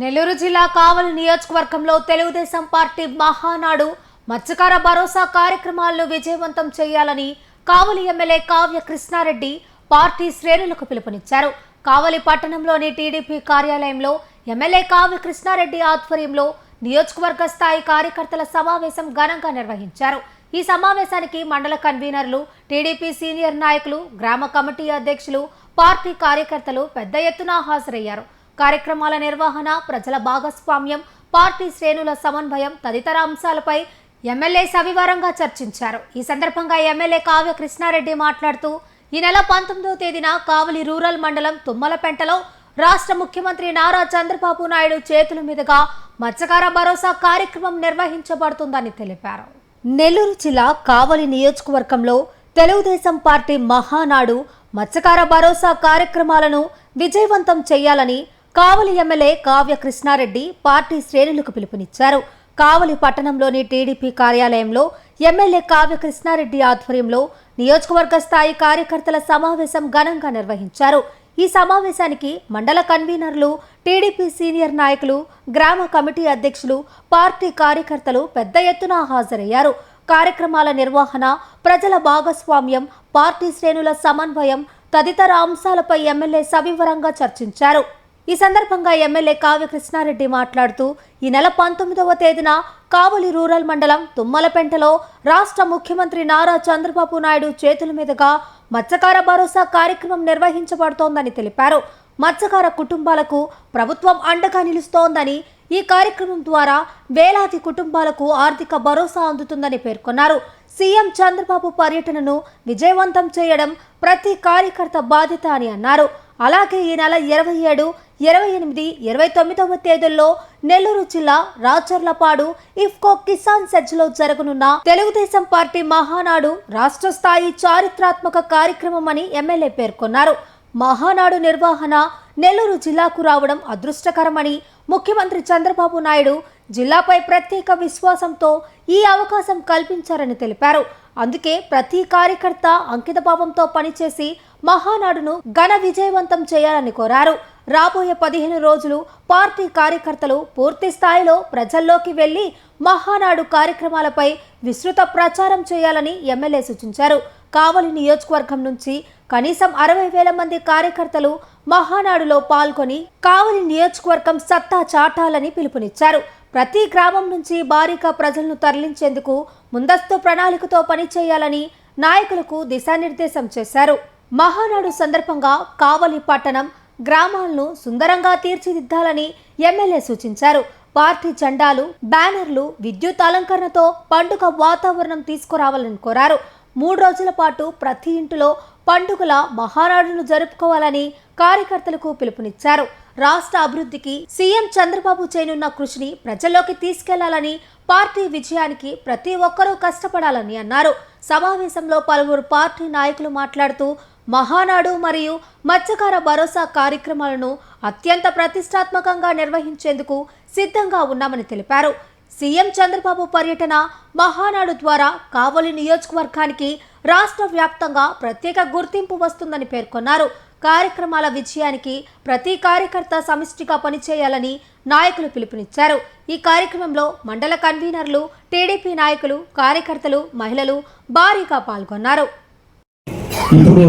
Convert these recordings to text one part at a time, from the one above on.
నెల్లూరు జిల్లా కావలి నియోజకవర్గంలో తెలుగుదేశం పార్టీ మహానాడు మత్స్యకార భరోసా కార్యక్రమాలను విజయవంతం చేయాలని కావలి ఎమ్మెల్యే కావ్య కృష్ణారెడ్డి పార్టీ శ్రేణులకు పిలుపునిచ్చారు. కావలి పట్టణంలోని టీడీపీ కార్యాలయంలో ఎమ్మెల్యే కావ్య కృష్ణారెడ్డి ఆధ్వర్యంలో నియోజకవర్గ స్థాయి కార్యకర్తల సమావేశం ఘనంగా నిర్వహించారు. ఈ సమావేశానికి మండల కన్వీనర్లు, టీడీపీ సీనియర్ నాయకులు, గ్రామ కమిటీ అధ్యక్షులు, పార్టీ కార్యకర్తలు పెద్ద ఎత్తున హాజరయ్యారు. కార్యక్రమాల నిర్వహణ, ప్రజల భాగస్వామ్యం, పార్టీ శ్రేణుల సమన్వయం తదితర అంశాలపై ఎమ్మెల్యే సవివరంగా చర్చించారు. ఈ సందర్భంగా ఎమ్మెల్యే కావ్య కృష్ణారెడ్డి మాట్లాడుతూ ఈ నెల 19వ తేదీన కావలి రూరల్ మండలం తుమ్మలపెంటలో రాష్ట్ర ముఖ్యమంత్రి నారా చంద్రబాబు నాయుడు చేతుల మీదుగా మత్స్యకార భరోసా కార్యక్రమం నిర్వహించబడుతుందని తెలిపారు. నెల్లూరు జిల్లా కావలి నియోజకవర్గంలో తెలుగుదేశం పార్టీ మహానాడు మత్స్యకార భరోసా కార్యక్రమాలను విజయవంతం చేయాలని కావలి ఎమ్మెల్యే కావ్య కృష్ణారెడ్డి పార్టీ శ్రేణులకు పిలుపునిచ్చారు. కావలి పట్టణంలోని టీడీపీ కార్యాలయంలో ఎమ్మెల్యే కావ్య కృష్ణారెడ్డి ఆధ్వర్యంలో నియోజకవర్గ స్థాయి కార్యకర్తల సమావేశం ఘనంగా నిర్వహించారు. ఈ సమావేశానికి మండల కన్వీనర్లు, టీడీపీ సీనియర్ నాయకులు, గ్రామ కమిటీ అధ్యక్షులు, పార్టీ కార్యకర్తలు పెద్ద ఎత్తున హాజరయ్యారు. కార్యక్రమాల నిర్వహణ, ప్రజల భాగస్వామ్యం, పార్టీ శ్రేణుల సమన్వయం తదితర అంశాలపై ఎమ్మెల్యే సవివరంగా చర్చించారు. ఈ సందర్భంగా ఎమ్మెల్యే కావ్య కృష్ణారెడ్డి మాట్లాడుతూ ఈ నెల 19వ తేదీన కావలి రూరల్ మండలం తుమ్మలపెంటలో రాష్ట్ర ముఖ్యమంత్రి నారా చంద్రబాబు నాయుడు చేతుల మీదుగా మత్స్యకార భరోసా కార్యక్రమం నిర్వహించబడుతోందని తెలిపారు. మత్స్యకార కుటుంబాలకు ప్రభుత్వం అండగా నిలుస్తోందని, ఈ కార్యక్రమం ద్వారా వేలాది కుటుంబాలకు ఆర్థిక భరోసా అందుతుందని పేర్కొన్నారు. సీఎం చంద్రబాబు పర్యటనను విజయవంతం చేయడం ప్రతి కార్యకర్త బాధ్యత అని అన్నారు. అలాగే ఈ నెల 27, 28, 29వ తేదీల్లో నెల్లూరు జిల్లా రాచర్లపాడు ఇఫ్కో కిసాన్ సెజ్లో జరగనున్న తెలుగుదేశం పార్టీ మహానాడు రాష్ట్ర స్థాయి చారిత్రాత్మక కార్యక్రమం అని ఎమ్మెల్యే పేర్కొన్నారు. మహానాడు నిర్వహణ నెల్లూరు జిల్లాకు రావడం అదృష్టకరమని, ముఖ్యమంత్రి చంద్రబాబు నాయుడు జిల్లాపై ప్రత్యేక విశ్వాసంతో ఈ అవకాశం కల్పించారని తెలిపారు. అందుకే ప్రతి కార్యకర్త అంకితభావంతో పనిచేసి మహానాడును ఘన విజయవంతం చేయాలని కోరారు. రాబోయే 15 రోజులు పార్టీ కార్యకర్తలు పూర్తి స్థాయిలో ప్రజల్లోకి వెళ్లి మహానాడు కార్యక్రమాలపై విస్తృత ప్రచారం చేయాలని ఎమ్మెల్యే సూచించారు. కావలి నియోజకవర్గం నుంచి కనీసం 60,000 మంది కార్యకర్తలు మహానాడులో పాల్గొని కావలి నియోజకవర్గం సత్తా చాటాలని పిలుపునిచ్చారు. ప్రతి గ్రామం నుంచి భారీగా ప్రజలను తరలించేందుకు ముందస్తు ప్రణాళికతో పనిచేయాలని నాయకులకు దిశానిర్దేశం చేశారు. మహానాడు సందర్భంగా కావలి పట్టణం, గ్రామాలను సుందరంగా తీర్చిదిద్దాలని ఎమ్మెల్యే సూచించారు. పార్టీ జెండాలు, బ్యానర్లు, విద్యుత్ అలంకరణతో పండుగ వాతావరణం తీసుకురావాలని కోరారు. 3 రోజుల పాటు ప్రతి ఇంటిలో పండుగల మహానాడును జరుపుకోవాలని కార్యకర్తలకు పిలుపునిచ్చారు. రాష్ట్ర అభివృద్ధికి సీఎం చంద్రబాబు చేయనున్న కృషిని ప్రజల్లోకి తీసుకెళ్లాలని, పార్టీ విజయానికి ప్రతి ఒక్కరూ కష్టపడాలని అన్నారు. సమావేశంలో పలువురు పార్టీ నాయకులు మాట్లాడుతూ మహానాడు మరియు మత్స్యకార భరోసా కార్యక్రమాలను అత్యంత ప్రతిష్టాత్మకంగా నిర్వహించేందుకు సిద్ధంగా ఉన్నామని తెలిపారు. సీఎం చంద్రబాబు పర్యటన, మహానాడు ద్వారా కావలి నియోజకవర్గానికి రాష్ట్ర వ్యాప్తంగా ప్రత్యేక గుర్తింపు వస్తుందని పేర్కొన్నారు. కార్యక్రమాల విజయానికి ప్రతి కార్యకర్త సమిష్టిగా పనిచేయాలని నాయకులు పిలుపునిచ్చారు. ఈ కార్యక్రమంలో మండల కన్వీనర్లు, టీడీపీ నాయకులు, కార్యకర్తలు, మహిళలు భారీగా పాల్గొన్నారు. ఇప్పుడు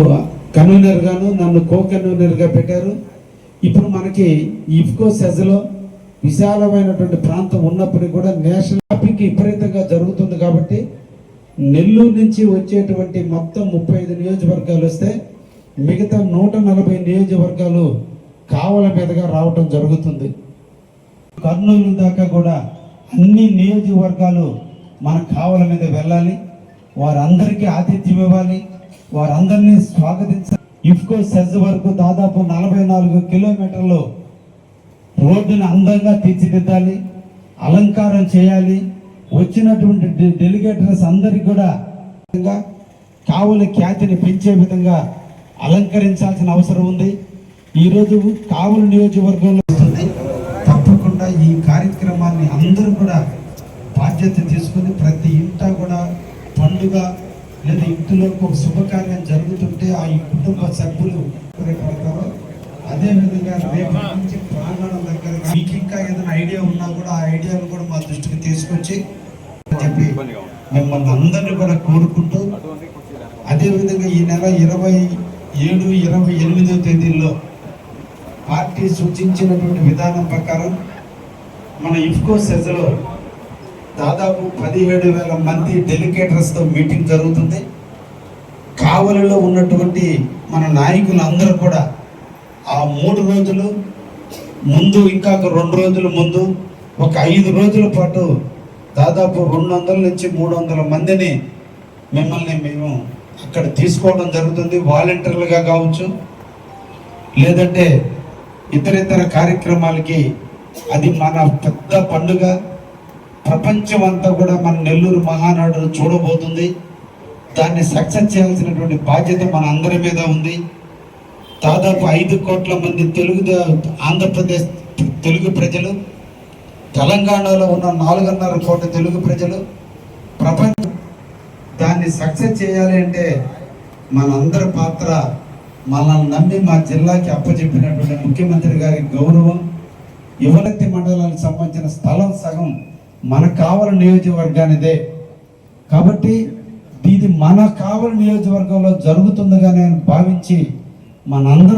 కన్వీనర్ గాను నన్ను కో కన్వీనర్ గా పెట్టారు. ఇప్పుడు మనకి ఇఫ్కో సెజ్లో విశాలమైనటువంటి ప్రాంతం ఉన్నప్పటికీ కూడా నేషనల్ ట్రాఫిక్ విపరీతంగా జరుగుతుంది. కాబట్టి నెల్లూరు నుంచి వచ్చేటువంటి మొత్తం 35 నియోజకవర్గాలు వస్తే మిగతా 140 నియోజకవర్గాలు కావల మీదుగా రావటం జరుగుతుంది. కర్నూలు దాకా కూడా అన్ని నియోజకవర్గాలు మన కావల మీద వెళ్ళాలి. వారందరికీ ఆతిథ్యం ఇవ్వాలి, వారందరినీ స్వాగతించాలి. ఇఫ్కో సెజ్ వరకు దాదాపు 44 కిలోమీటర్లు రోడ్డుని అందంగా తీర్చిదిద్దాలి, అలంకారం చేయాలి. వచ్చినటువంటి డెలిగేటర్స్ అందరికీ కూడా కావలి ఖ్యాతిని పెంచే విధంగా అలంకరించాల్సిన అవసరం ఉంది. ఈరోజు కావలి నియోజకవర్గంలో వస్తుంది. తప్పకుండా ఈ కార్యక్రమాన్ని అందరూ కూడా బాధ్యత తీసుకుని ప్రతి ఇంట కూడా పండుగ లేదా ఇంటిలో ఒక శుభకార్యం జరుగుతుంటే ఆ కుటుంబ సభ్యులు పడతారో అదేవిధంగా రేపు నుంచి ప్రాంగణం దగ్గర మీకు ఇంకా ఏదైనా ఐడియా ఉన్నా కూడా ఆ ఐడియాను కూడా మా దృష్టికి తీసుకొచ్చి చెప్పి మిమ్మల్ని అందరినీ కూడా కోరుకుంటూ అదేవిధంగా ఈ నెల 27, 28వ తేదీల్లో పార్టీ సూచించినటువంటి విధానం ప్రకారం మన ఇఫ్కో సెజ్లో దాదాపు 17,000 మంది డెలిగేటర్స్తో మీటింగ్ జరుగుతుంది. కావలిలో ఉన్నటువంటి మన నాయకులు అందరూ కూడా ఆ 3 రోజులు ముందు ఇంకా 2 రోజుల ముందు ఒక 5 రోజుల పాటు దాదాపు 200 నుంచి 300 మందిని మిమ్మల్ని మేము అక్కడ తీసుకోవడం జరుగుతుంది. వాలంటీర్లుగా కావచ్చు, లేదంటే ఇతర కార్యక్రమాలకి. అది మన పెద్ద పండుగ. ప్రపంచం అంతా కూడా మన నెల్లూరు మహానాడు చూడబోతుంది. దాన్ని సక్సెస్ చేయాల్సినటువంటి బాధ్యత మన అందరి మీద ఉంది. దాదాపు 5 కోట్ల మంది ఆంధ్రప్రదేశ్ తెలుగు ప్రజలు, తెలంగాణలో ఉన్న 4.5 కోట్ల తెలుగు ప్రజలు, ప్రపంచం దాన్ని సక్సెస్ చేయాలి అంటే మనందరి పాత్ర. మనల్ని నమ్మి మా జిల్లాకి అప్పచెప్పినటువంటి ముఖ్యమంత్రి గారి గౌరవం. యువనెత్తి మండలానికి సంబంధించిన స్థలం సగం మన కావలి నియోజకవర్గానిదే. కాబట్టి ఇది మన కావలి నియోజకవర్గంలో జరుగుతుందిగా నేను భావించి మనందరం